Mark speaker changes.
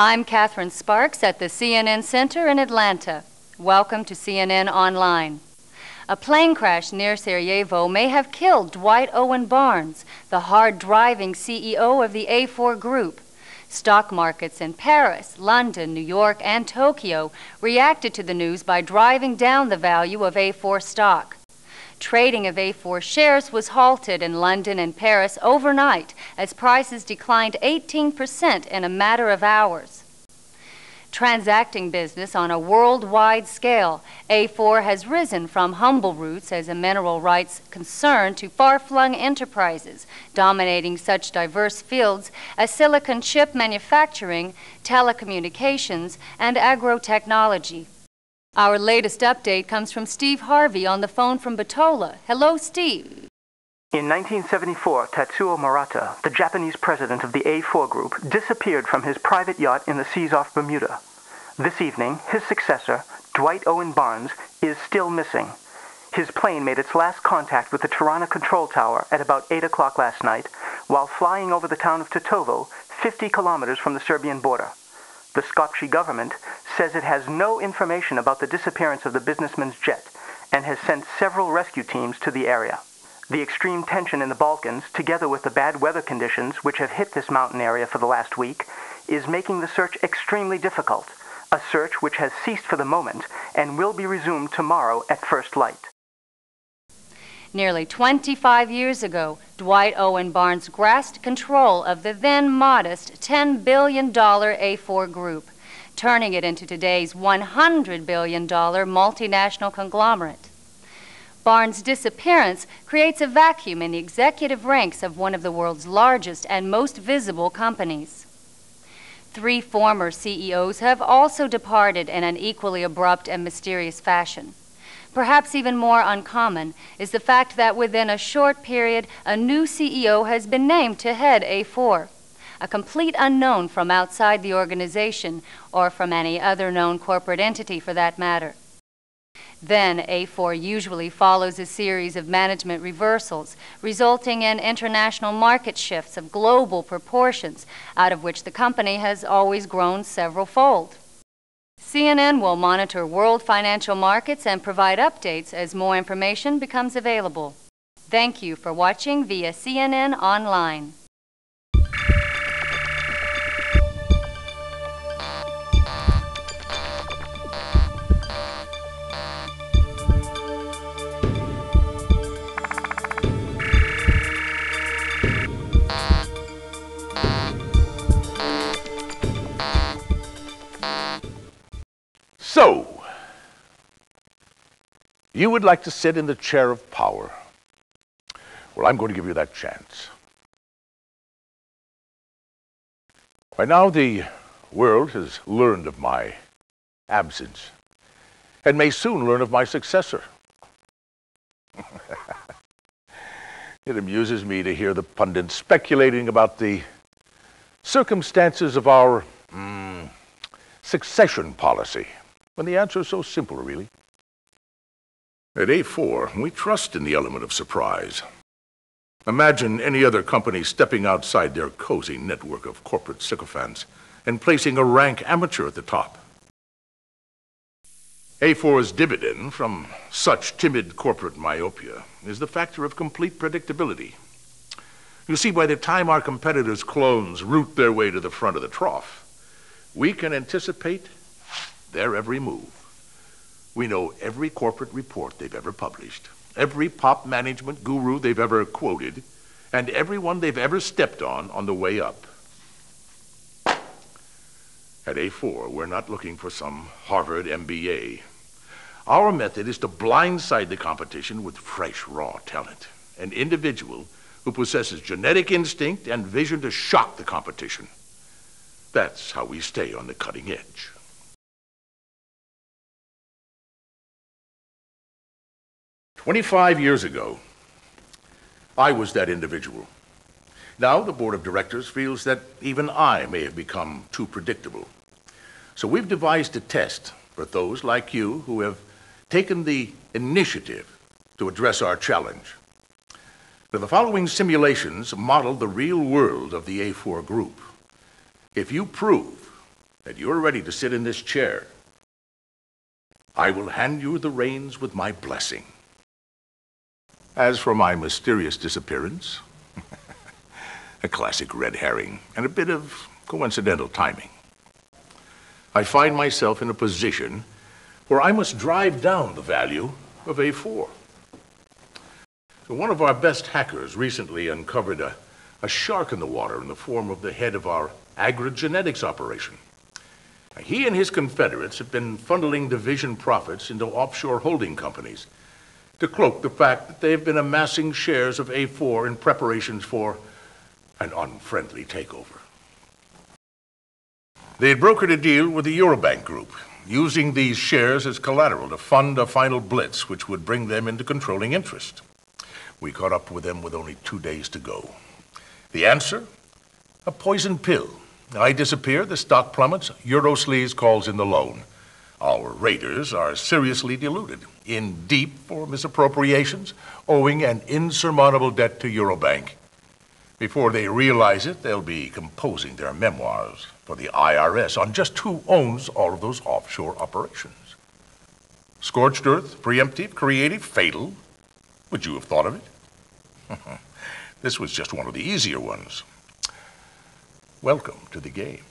Speaker 1: I'm Catherine Sparks at the CNN Center in Atlanta. Welcome to CNN Online. A plane crash near Sarajevo may have killed Dwight Owen Barnes, the hard-driving CEO of the A4 Group. Stock markets in Paris, London, New York, and Tokyo reacted to the news by driving down the value of A4 stock. Trading of A4 shares was halted in London and Paris overnight as prices declined 18% in a matter of hours. Transacting business on a worldwide scale, A4 has risen from humble roots as a mineral rights concern to far-flung enterprises, dominating such diverse fields as silicon chip manufacturing, telecommunications, and agrotechnology. Our latest update comes from Steve Harvey on the phone from Bitola. Hello, Steve.
Speaker 2: In 1974, Tatsuo Murata, the Japanese president of the A4 Group, disappeared from his private yacht in the seas off Bermuda. This evening, his successor, Dwight Owen Barnes, is still missing. His plane made its last contact with the Tirana control tower at about 8 o'clock last night, while flying over the town of Tetovo, 50 kilometers from the Serbian border. The Skopje government says it has no information about the disappearance of the businessman's jet and has sent several rescue teams to the area. The extreme tension in the Balkans, together with the bad weather conditions which have hit this mountain area for the last week, is making the search extremely difficult, a search which has ceased for the moment and will be resumed tomorrow at first light.
Speaker 1: Nearly 25 years ago, Dwight Owen Barnes grasped control of the then modest $10 billion A4 Group, turning it into today's $100 billion multinational conglomerate. Barnes' disappearance creates a vacuum in the executive ranks of one of the world's largest and most visible companies. 3 former CEOs have also departed in an equally abrupt and mysterious fashion. Perhaps even more uncommon is the fact that within a short period, a new CEO has been named to head A4, a complete unknown from outside the organization or from any other known corporate entity for that matter. Then A4 usually follows a series of management reversals, resulting in international market shifts of global proportions, out of which the company has always grown several-fold. CNN will monitor world financial markets and provide updates as more information becomes available. Thank you for watching via CNN Online.
Speaker 3: So, you would like to sit in the chair of power. Well, I'm going to give you that chance. By now, the world has learned of my absence and may soon learn of my successor. It amuses me to hear the pundits speculating about the circumstances of our succession policy, when the answer is so simple, really. At A4, we trust in the element of surprise. Imagine any other company stepping outside their cozy network of corporate sycophants and placing a rank amateur at the top. A4's dividend from such timid corporate myopia is the factor of complete predictability. You see, by the time our competitors' clones root their way to the front of the trough, we can anticipate their every move. We know every corporate report they've ever published, every top management guru they've ever quoted, and everyone they've ever stepped on the way up. At A4, we're not looking for some Harvard MBA. Our method is to blindside the competition with fresh, raw talent, an individual who possesses genetic instinct and vision to shock the competition. That's how we stay on the cutting edge. "25 years ago, I was that individual. Now the board of directors feels that even I may have become too predictable. So we've devised a test for those like you who have taken the initiative to address our challenge. Now, the following simulations model the real world of the A4 Group. If you prove that you're ready to sit in this chair, I will hand you the reins with my blessing. As for my mysterious disappearance, a classic red herring and a bit of coincidental timing. I find myself in a position where I must drive down the value of A4. So one of our best hackers recently uncovered a shark in the water in the form of the head of our agrigenetics operation. He and his confederates have been funneling division profits into offshore holding companies to cloak the fact that they've been amassing shares of A4 in preparations for an unfriendly takeover. They had brokered a deal with the Eurobank Group, using these shares as collateral to fund a final blitz which would bring them into controlling interest. We caught up with them with only 2 days to go. The answer? A poison pill. I disappear, the stock plummets, Eurosleaze calls in the loan. Our raiders are seriously deluded, in deep for misappropriations, owing an insurmountable debt to Eurobank. Before they realize it, they'll be composing their memoirs for the IRS on just who owns all of those offshore operations. Scorched earth, preemptive, creative, fatal. Would you have thought of it? This was just one of the easier ones. Welcome to the game.